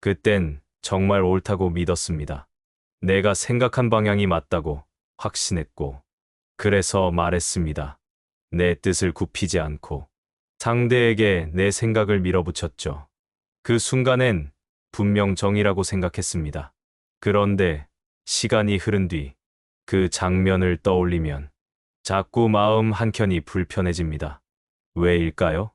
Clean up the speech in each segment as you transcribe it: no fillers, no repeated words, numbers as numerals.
그땐 정말 옳다고 믿었습니다. 내가 생각한 방향이 맞다고 확신했고, 그래서 말했습니다. 내 뜻을 굽히지 않고 상대에게 내 생각을 밀어붙였죠. 그 순간엔 분명 정이라고 생각했습니다. 그런데 시간이 흐른 뒤 그 장면을 떠올리면 자꾸 마음 한켠이 불편해집니다. 왜일까요?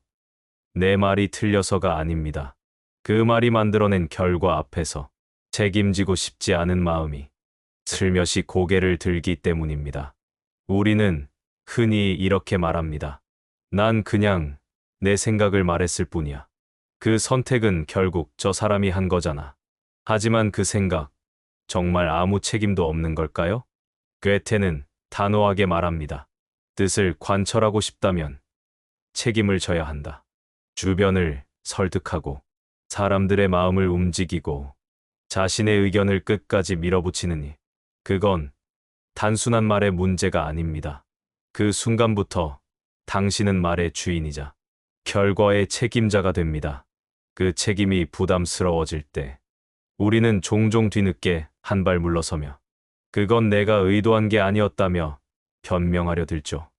내 말이 틀려서가 아닙니다. 그 말이 만들어낸 결과 앞에서 책임지고 싶지 않은 마음이 슬며시 고개를 들기 때문입니다. 우리는 흔히 이렇게 말합니다. 난 그냥 내 생각을 말했을 뿐이야. 그 선택은 결국 저 사람이 한 거잖아. 하지만 그 생각, 정말 아무 책임도 없는 걸까요? 괴테는 단호하게 말합니다. 뜻을 관철하고 싶다면 책임을 져야 한다. 주변을 설득하고 사람들의 마음을 움직이고 자신의 의견을 끝까지 밀어붙이느니 그건 단순한 말의 문제가 아닙니다. 그 순간부터 당신은 말의 주인이자 결과의 책임자가 됩니다. 그 책임이 부담스러워질 때 우리는 종종 뒤늦게 한 발 물러서며 그건 내가 의도한 게 아니었다며 변명하려 들죠.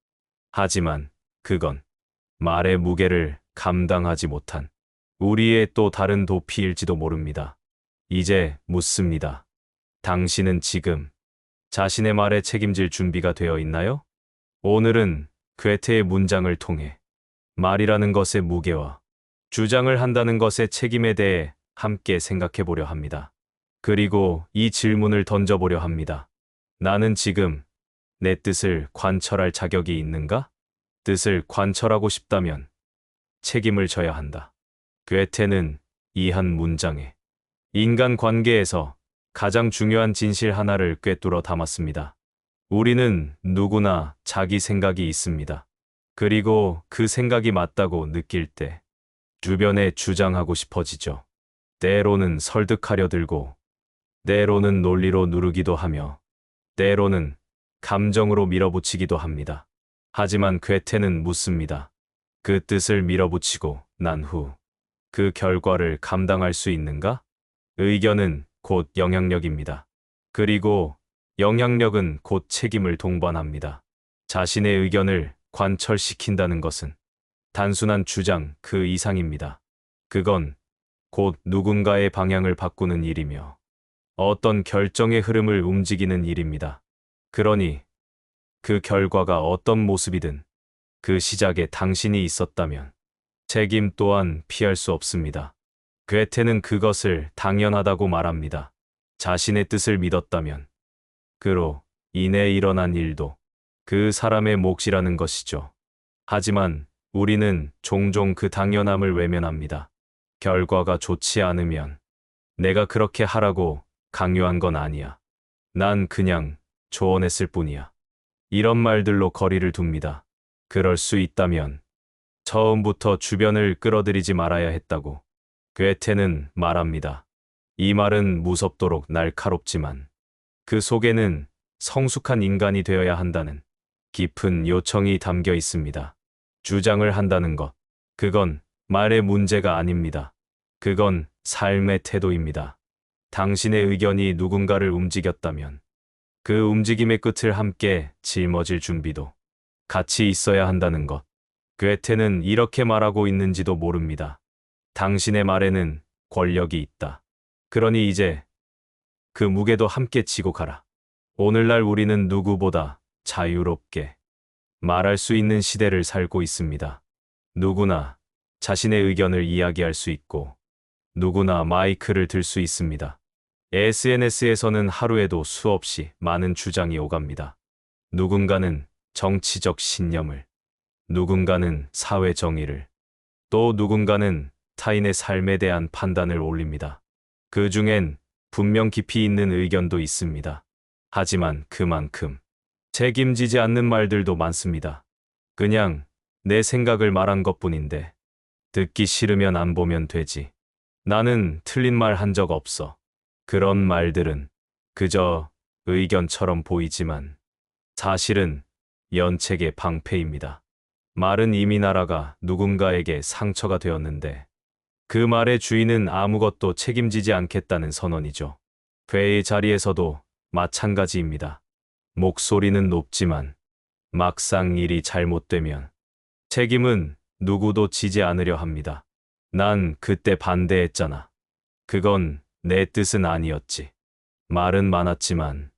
하지만 그건 말의 무게를 감당하지 못한 우리의 또 다른 도피일지도 모릅니다. 이제 묻습니다. 당신은 지금 자신의 말에 책임질 준비가 되어 있나요? 오늘은 괴테의 문장을 통해 말이라는 것의 무게와 주장을 한다는 것의 책임에 대해 함께 생각해 보려 합니다. 그리고 이 질문을 던져보려 합니다. 나는 지금 내 뜻을 관철할 자격이 있는가? 뜻을 관철하고 싶다면 책임을 져야 한다. 괴테는 이 한 문장에 인간 관계에서 가장 중요한 진실 하나를 꿰뚫어 담았습니다. 우리는 누구나 자기 생각이 있습니다. 그리고 그 생각이 맞다고 느낄 때 주변에 주장하고 싶어지죠. 때로는 설득하려 들고, 때로는 논리로 누르기도 하며, 때로는 감정으로 밀어붙이기도 합니다. 하지만 괴테는 묻습니다. 그 뜻을 밀어붙이고 난 후 그 결과를 감당할 수 있는가? 의견은 곧 영향력입니다. 그리고 영향력은 곧 책임을 동반합니다. 자신의 의견을 관철시킨다는 것은 단순한 주장 그 이상입니다. 그건 곧 누군가의 방향을 바꾸는 일이며 어떤 결정의 흐름을 움직이는 일입니다. 그러니 그 결과가 어떤 모습이든 그 시작에 당신이 있었다면 책임 또한 피할 수 없습니다. 괴테는 그것을 당연하다고 말합니다. 자신의 뜻을 믿었다면 그로 인해 일어난 일도 그 사람의 몫이라는 것이죠. 하지만 우리는 종종 그 당연함을 외면합니다. 결과가 좋지 않으면 내가 그렇게 하라고 강요한 건 아니야. 난 그냥 조언했을 뿐이야. 이런 말들로 거리를 둡니다. 그럴 수 있다면 처음부터 주변을 끌어들이지 말아야 했다고 괴테는 말합니다. 이 말은 무섭도록 날카롭지만 그 속에는 성숙한 인간이 되어야 한다는 깊은 요청이 담겨 있습니다. 주장을 한다는 것, 그건 말의 문제가 아닙니다. 그건 삶의 태도입니다. 당신의 의견이 누군가를 움직였다면 그 움직임의 끝을 함께 짊어질 준비도 같이 있어야 한다는 것. 괴테는 이렇게 말하고 있는지도 모릅니다. 당신의 말에는 권력이 있다. 그러니 이제 그 무게도 함께 지고 가라. 오늘날 우리는 누구보다 자유롭게 말할 수 있는 시대를 살고 있습니다. 누구나 자신의 의견을 이야기할 수 있고 누구나 마이크를 들 수 있습니다. SNS에서는 하루에도 수없이 많은 주장이 오갑니다. 누군가는 정치적 신념을, 누군가는 사회 정의를, 또 누군가는 타인의 삶에 대한 판단을 올립니다. 그 중엔 분명 깊이 있는 의견도 있습니다. 하지만 그만큼 책임지지 않는 말들도 많습니다. 그냥 내 생각을 말한 것뿐인데 듣기 싫으면 안 보면 되지. 나는 틀린 말 한 적 없어. 그런 말들은 그저 의견처럼 보이지만 사실은 연책의 방패입니다. 말은 이미 나라가 누군가에게 상처가 되었는데 그 말의 주인은 아무것도 책임지지 않겠다는 선언이죠. 회의 자리에서도 마찬가지입니다. 목소리는 높지만 막상 일이 잘못되면 책임은 누구도 지지 않으려 합니다. 난 그때 반대했잖아. 그건 내 뜻은 아니었지. 말은 많았지만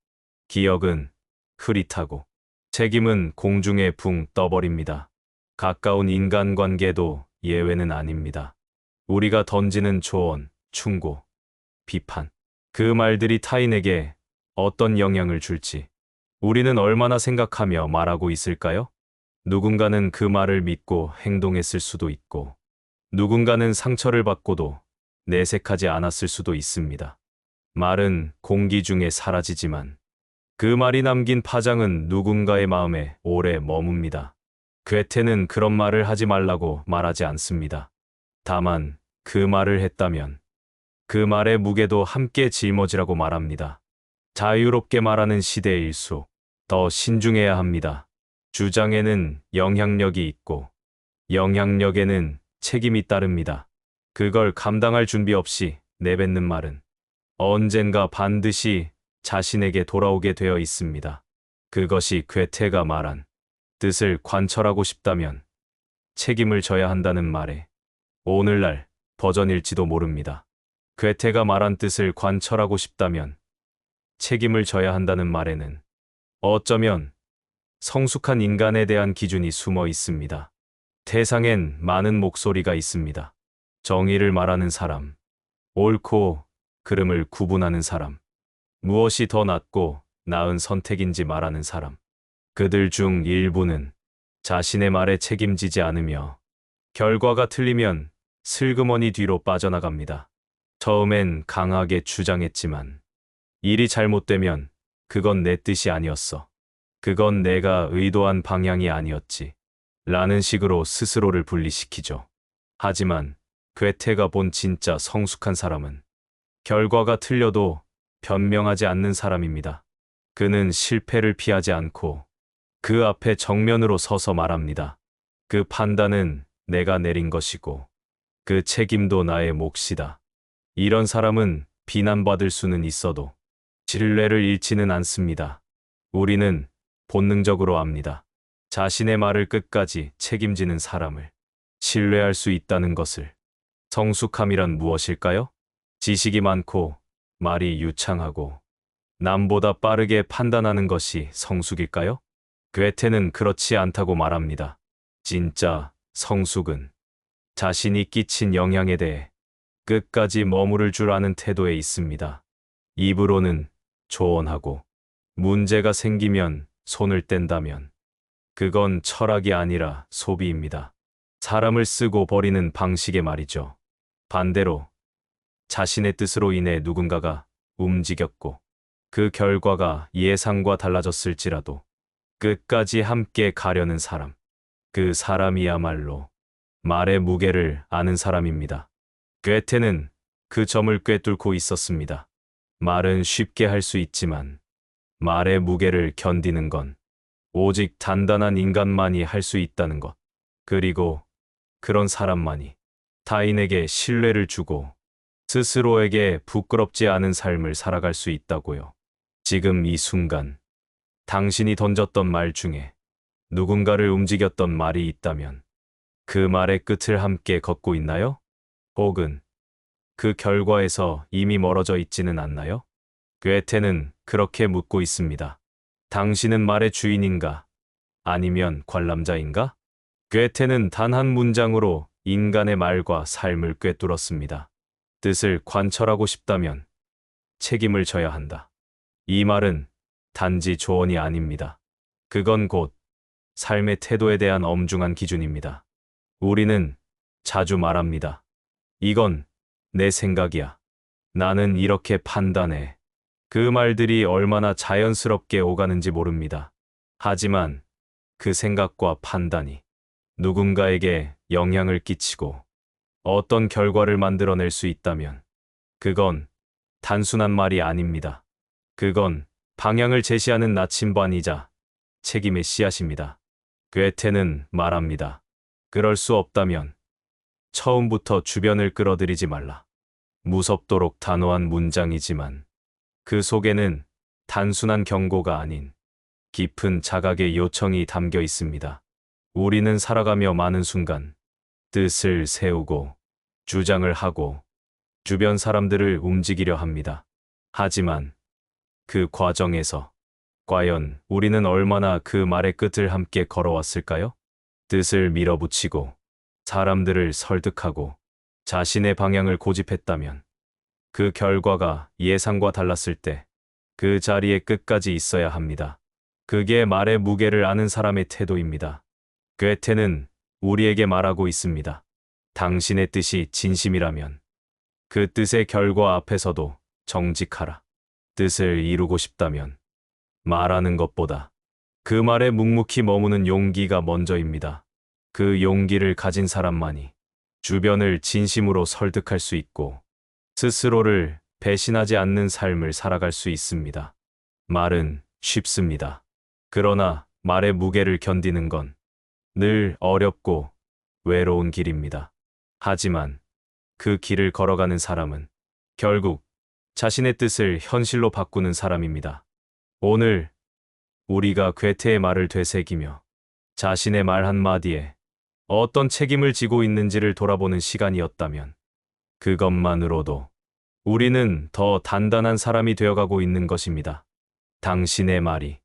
기억은 흐릿하고 책임은 공중에 붕 떠버립니다. 가까운 인간관계도 예외는 아닙니다. 우리가 던지는 조언, 충고, 비판, 그 말들이 타인에게 어떤 영향을 줄지 우리는 얼마나 생각하며 말하고 있을까요? 누군가는 그 말을 믿고 행동했을 수도 있고, 누군가는 상처를 받고도 내색하지 않았을 수도 있습니다. 말은 공기 중에 사라지지만 그 말이 남긴 파장은 누군가의 마음에 오래 머뭅니다. 괴테는 그런 말을 하지 말라고 말하지 않습니다. 다만 그 말을 했다면 그 말의 무게도 함께 짊어지라고 말합니다. 자유롭게 말하는 시대일수록 더 신중해야 합니다. 주장에는 영향력이 있고 영향력에는 책임이 따릅니다. 그걸 감당할 준비 없이 내뱉는 말은 언젠가 반드시 자신에게 돌아오게 되어 있습니다. 그것이 괴테가 말한 뜻을 관철하고 싶다면 책임을 져야 한다는 말에 오늘날 버전일지도 모릅니다. 괴테가 말한 뜻을 관철하고 싶다면 책임을 져야 한다는 말에는 어쩌면 성숙한 인간에 대한 기준이 숨어 있습니다. 세상엔 많은 목소리가 있습니다. 정의를 말하는 사람, 옳고 그름을 구분하는 사람, 무엇이 더 낫고 나은 선택인지 말하는 사람. 그들 중 일부는 자신의 말에 책임지지 않으며 결과가 틀리면 슬그머니 뒤로 빠져나갑니다. 처음엔 강하게 주장했지만 일이 잘못되면 그건 내 뜻이 아니었어. 그건 내가 의도한 방향이 아니었지. 라는 식으로 스스로를 분리시키죠. 하지만 괴테가 본 진짜 성숙한 사람은 결과가 틀려도 변명하지 않는 사람입니다. 그는 실패를 피하지 않고 그 앞에 정면으로 서서 말합니다. 그 판단은 내가 내린 것이고 그 책임도 나의 몫이다. 이런 사람은 비난받을 수는 있어도 신뢰를 잃지는 않습니다. 우리는 본능적으로 압니다. 자신의 말을 끝까지 책임지는 사람을 신뢰할 수 있다는 것을. 성숙함이란 무엇일까요? 지식이 많고 말이 유창하고 남보다 빠르게 판단하는 것이 성숙일까요? 괴테는 그렇지 않다고 말합니다. 진짜 성숙은 자신이 끼친 영향에 대해 끝까지 머무를 줄 아는 태도에 있습니다. 입으로는 조언하고 문제가 생기면 손을 뗀다면 그건 철학이 아니라 소비입니다. 사람을 쓰고 버리는 방식의 말이죠. 반대로 자신의 뜻으로 인해 누군가가 움직였고 그 결과가 예상과 달라졌을지라도 끝까지 함께 가려는 사람. 그 사람이야말로 말의 무게를 아는 사람입니다. 괴테는 그 점을 꿰뚫고 있었습니다. 말은 쉽게 할 수 있지만 말의 무게를 견디는 건 오직 단단한 인간만이 할 수 있다는 것. 그리고 그런 사람만이 타인에게 신뢰를 주고 스스로에게 부끄럽지 않은 삶을 살아갈 수 있다고요. 지금 이 순간 당신이 던졌던 말 중에 누군가를 움직였던 말이 있다면 그 말의 끝을 함께 걷고 있나요? 혹은 그 결과에서 이미 멀어져 있지는 않나요? 괴테는 그렇게 묻고 있습니다. 당신은 말의 주인인가? 아니면 관람자인가? 괴테는 단 한 문장으로 인간의 말과 삶을 꿰뚫었습니다. 뜻을 관철하고 싶다면 책임을 져야 한다. 이 말은 단지 조언이 아닙니다. 그건 곧 삶의 태도에 대한 엄중한 기준입니다. 우리는 자주 말합니다. 이건 내 생각이야. 나는 이렇게 판단해. 그 말들이 얼마나 자연스럽게 오가는지 모릅니다. 하지만 그 생각과 판단이 누군가에게 영향을 끼치고 어떤 결과를 만들어낼 수 있다면 그건 단순한 말이 아닙니다. 그건 방향을 제시하는 나침반이자 책임의 씨앗입니다. 괴테는 말합니다. 그럴 수 없다면 처음부터 주변을 끌어들이지 말라. 무섭도록 단호한 문장이지만 그 속에는 단순한 경고가 아닌 깊은 자각의 요청이 담겨 있습니다. 우리는 살아가며 많은 순간 뜻을 세우고 주장을 하고 주변 사람들을 움직이려 합니다. 하지만 그 과정에서 과연 우리는 얼마나 그 말의 끝을 함께 걸어왔을까요? 뜻을 밀어붙이고 사람들을 설득하고 자신의 방향을 고집했다면 그 결과가 예상과 달랐을 때 그 자리에 끝까지 있어야 합니다. 그게 말의 무게를 아는 사람의 태도입니다. 괴테는 우리에게 말하고 있습니다. 당신의 뜻이 진심이라면 그 뜻의 결과 앞에서도 정직하라. 뜻을 이루고 싶다면 말하는 것보다 그 말에 묵묵히 머무는 용기가 먼저입니다. 그 용기를 가진 사람만이 주변을 진심으로 설득할 수 있고 스스로를 배신하지 않는 삶을 살아갈 수 있습니다. 말은 쉽습니다. 그러나 말의 무게를 견디는 건 늘 어렵고 외로운 길입니다. 하지만 그 길을 걸어가는 사람은 결국 자신의 뜻을 현실로 바꾸는 사람입니다. 오늘 우리가 괴테의 말을 되새기며 자신의 말 한마디에 어떤 책임을 지고 있는지를 돌아보는 시간이었다면 그것만으로도 우리는 더 단단한 사람이 되어가고 있는 것입니다. 당신의 말이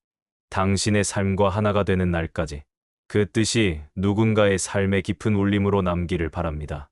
당신의 삶과 하나가 되는 날까지 그 뜻이 누군가의 삶의 깊은 울림으로 남기를 바랍니다.